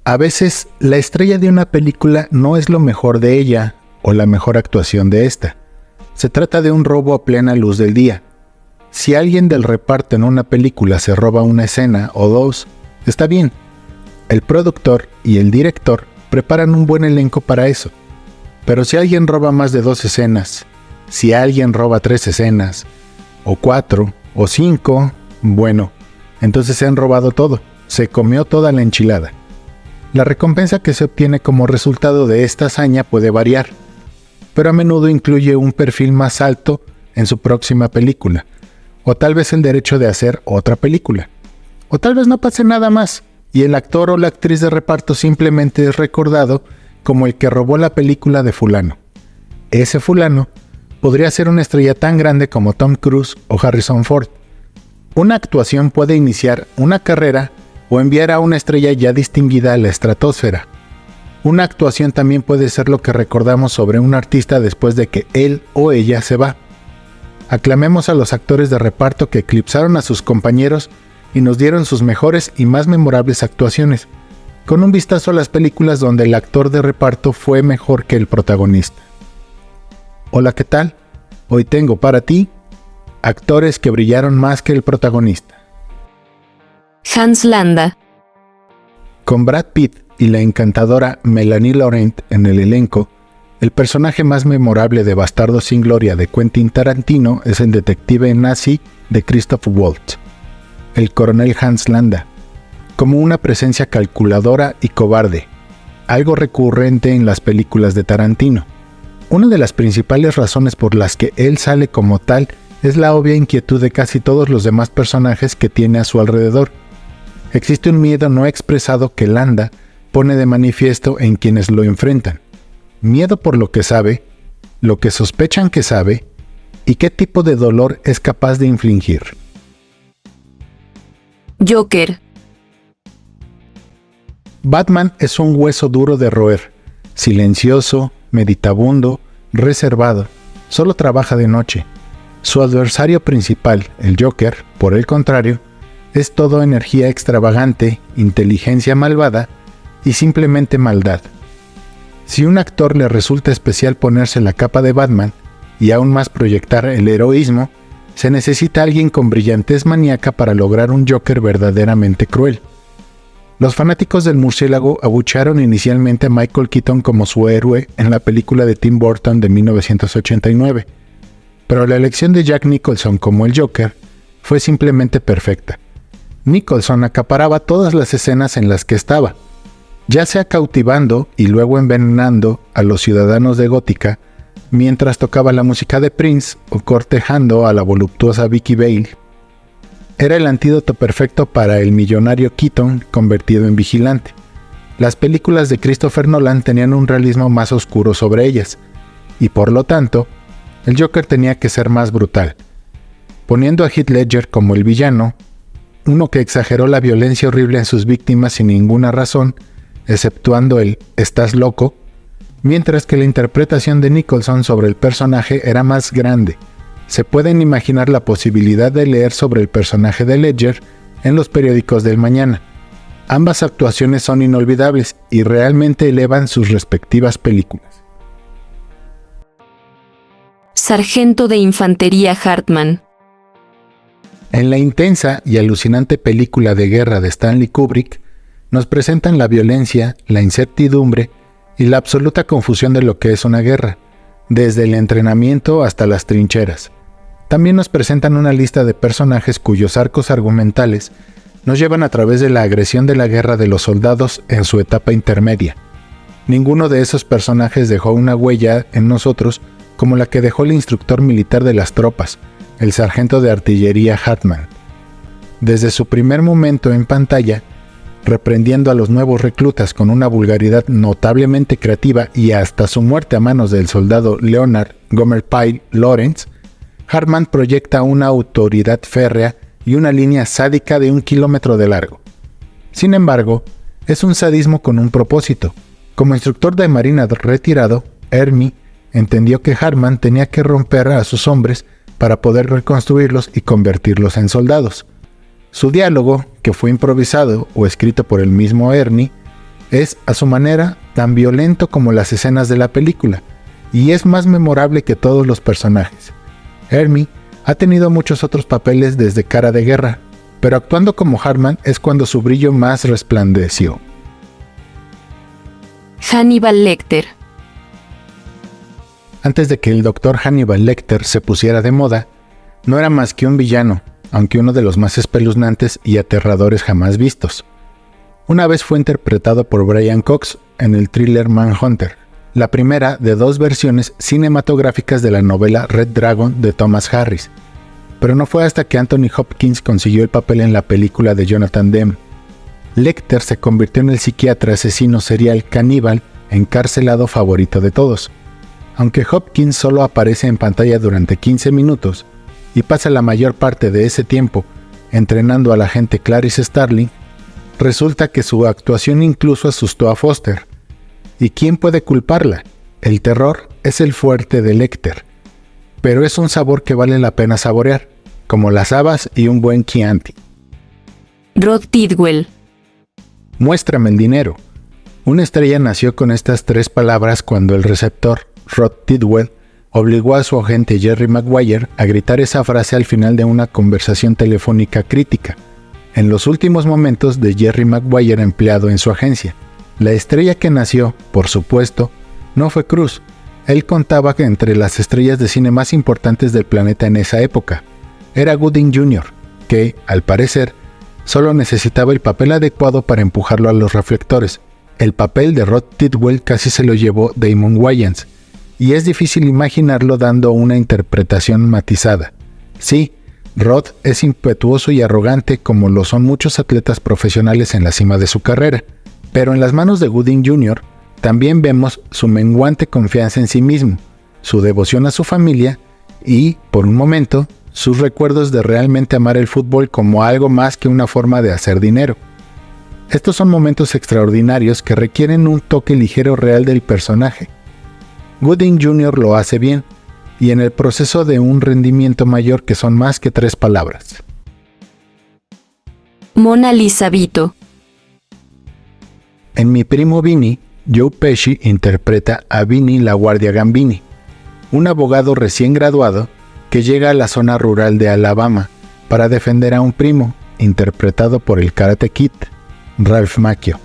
A veces, la estrella de una película no es lo mejor de ella o la mejor actuación de esta. Se trata de un robo a plena luz del día. Si alguien del reparto en una película se roba una escena o dos, está bien. El productor y el director preparan un buen elenco para eso. Pero si alguien roba más de 2 escenas, si alguien roba 3 escenas, o 4, o 5, bueno, entonces se han robado todo, se comió toda la enchilada. La recompensa que se obtiene como resultado de esta hazaña puede variar, pero a menudo incluye un perfil más alto en su próxima película, o tal vez el derecho de hacer otra película, o tal vez no pase nada más, y el actor o la actriz de reparto simplemente es recordado como el que robó la película de fulano. Ese fulano podría ser una estrella tan grande como Tom Cruise o Harrison Ford. Una actuación puede iniciar una carrera o enviar a una estrella ya distinguida a la estratosfera. Una actuación también puede ser lo que recordamos sobre un artista después de que él o ella se va. Aclamemos a los actores de reparto que eclipsaron a sus compañeros y nos dieron sus mejores y más memorables actuaciones, con un vistazo a las películas donde el actor de reparto fue mejor que el protagonista. Hola, ¿qué tal? Hoy tengo para ti actores que brillaron más que el protagonista. Hans Landa. Con Brad Pitt y la encantadora Melanie Laurent en el elenco, el personaje más memorable de Bastardos sin Gloria de Quentin Tarantino es el detective nazi de Christoph Waltz, el coronel Hans Landa, como una presencia calculadora y cobarde, algo recurrente en las películas de Tarantino. Una de las principales razones por las que él sale como tal es la obvia inquietud de casi todos los demás personajes que tiene a su alrededor. Existe un miedo no expresado que Landa pone de manifiesto en quienes lo enfrentan. Miedo por lo que sabe, lo que sospechan que sabe y qué tipo de dolor es capaz de infligir. Joker. Batman es un hueso duro de roer, silencioso, meditabundo, reservado, solo trabaja de noche. Su adversario principal, el Joker, por el contrario, es todo energía extravagante, inteligencia malvada y simplemente maldad. Si un actor le resulta especial ponerse la capa de Batman y aún más proyectar el heroísmo, se necesita alguien con brillantez maníaca para lograr un Joker verdaderamente cruel. Los fanáticos del murciélago abuchearon inicialmente a Michael Keaton como su héroe en la película de Tim Burton de 1989, pero la elección de Jack Nicholson como el Joker fue simplemente perfecta. Nicholson acaparaba todas las escenas en las que estaba, ya sea cautivando y luego envenenando a los ciudadanos de Gótica, mientras tocaba la música de Prince o cortejando a la voluptuosa Vicky Vale. Era el antídoto perfecto para el millonario Keaton convertido en vigilante. Las películas de Christopher Nolan tenían un realismo más oscuro sobre ellas, y por lo tanto, el Joker tenía que ser más brutal, poniendo a Heath Ledger como el villano, uno que exageró la violencia horrible en sus víctimas sin ninguna razón, exceptuando el "estás loco", mientras que la interpretación de Nicholson sobre el personaje era más grande. Se pueden imaginar la posibilidad de leer sobre el personaje de Ledger en los periódicos del mañana. Ambas actuaciones son inolvidables y realmente elevan sus respectivas películas. Sargento de Infantería Hartman. En la intensa y alucinante película de guerra de Stanley Kubrick, nos presentan la violencia, la incertidumbre y la absoluta confusión de lo que es una guerra, desde el entrenamiento hasta las trincheras. También nos presentan una lista de personajes cuyos arcos argumentales nos llevan a través de la agresión de la guerra de los soldados en su etapa intermedia. Ninguno de esos personajes dejó una huella en nosotros como la que dejó el instructor militar de las tropas, el sargento de artillería Hartman. Desde su primer momento en pantalla, reprendiendo a los nuevos reclutas con una vulgaridad notablemente creativa y hasta su muerte a manos del soldado Leonard Gomer Pyle Lawrence, Hartman proyecta una autoridad férrea y una línea sádica de 1 kilómetro de largo. Sin embargo, es un sadismo con un propósito. Como instructor de marina retirado, Ermey entendió que Hartman tenía que romper a sus hombres para poder reconstruirlos y convertirlos en soldados. Su diálogo, que fue improvisado o escrito por el mismo Ermey, Es, a su manera, tan violento como las escenas de la película, y es más memorable que todos los personajes. Hermie ha tenido muchos otros papeles desde Cara de Guerra, pero actuando como Hartman es cuando su brillo más resplandeció. Hannibal Lecter. Antes de que el Dr. Hannibal Lecter se pusiera de moda, no era más que un villano, aunque uno de los más espeluznantes y aterradores jamás vistos. Una vez fue interpretado por Brian Cox en el thriller Manhunter, la primera de 2 versiones cinematográficas de la novela Red Dragon de Thomas Harris, pero no fue hasta que Anthony Hopkins consiguió el papel en la película de Jonathan Demme. Lecter se convirtió en el psiquiatra asesino serial caníbal encarcelado favorito de todos. Aunque Hopkins solo aparece en pantalla durante 15 minutos y pasa la mayor parte de ese tiempo entrenando a la agente Clarice Starling, resulta que su actuación incluso asustó a Foster. ¿Y quién puede culparla? El terror es el fuerte de Lecter, pero es un sabor que vale la pena saborear, como las habas y un buen Chianti. Rod Tidwell. Muéstrame el dinero. Una estrella nació con estas 3 palabras cuando el receptor, Rod Tidwell, obligó a su agente Jerry Maguire a gritar esa frase al final de una conversación telefónica crítica, en los últimos momentos de Jerry Maguire empleado en su agencia. La estrella que nació, por supuesto, no fue Cruz. Él contaba que entre las estrellas de cine más importantes del planeta en esa época. Era Gooding Jr., que, al parecer, solo necesitaba el papel adecuado para empujarlo a los reflectores. El papel de Rod Tidwell casi se lo llevó Damon Wayans, y es difícil imaginarlo dando una interpretación matizada. Sí, Rod es impetuoso y arrogante como lo son muchos atletas profesionales en la cima de su carrera, pero en las manos de Gooding Jr. también vemos su menguante confianza en sí mismo, su devoción a su familia y, por un momento, sus recuerdos de realmente amar el fútbol como algo más que una forma de hacer dinero. Estos son momentos extraordinarios que requieren un toque ligero real del personaje. Gooding Jr. lo hace bien, y en el proceso de un rendimiento mayor que son más que 3 palabras. Mona Lisa Vito. En Mi primo Vinny, Joe Pesci interpreta a Vinny La Guardia Gambini, un abogado recién graduado que llega a la zona rural de Alabama para defender a un primo, interpretado por el Karate Kid, Ralph Macchio,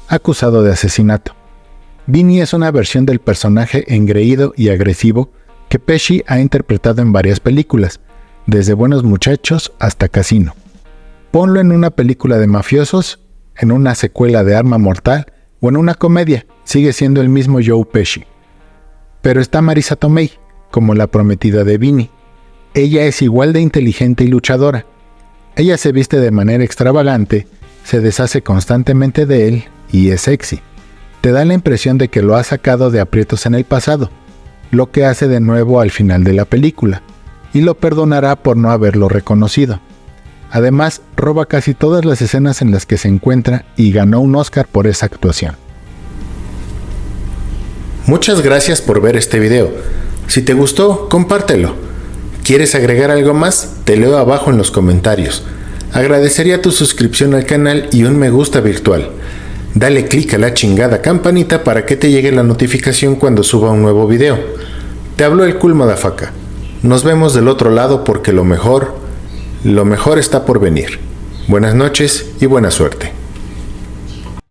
acusado de asesinato. Vinny es una versión del personaje engreído y agresivo que Pesci ha interpretado en varias películas, desde Buenos Muchachos hasta Casino. Ponlo en una película de mafiosos, en una secuela de Arma Mortal o en una comedia, sigue siendo el mismo Joe Pesci. Pero está Marisa Tomei, como la prometida de Vinny. Ella es igual de inteligente y luchadora. Ella se viste de manera extravagante, se deshace constantemente de él y es sexy. Te da la impresión de que lo ha sacado de aprietos en el pasado, lo que hace de nuevo al final de la película, y lo perdonará por no haberlo reconocido. Además, roba casi todas las escenas en las que se encuentra y ganó un Oscar por esa actuación. Muchas gracias por ver este video. Si te gustó, compártelo. ¿Quieres agregar algo más? Te leo abajo en los comentarios. Agradecería tu suscripción al canal y un me gusta virtual. Dale click a la chingada campanita para que te llegue la notificación cuando suba un nuevo video. Te habló el Cool Motherfucker. Nos vemos del otro lado porque lo mejor está por venir. Buenas noches y buena suerte.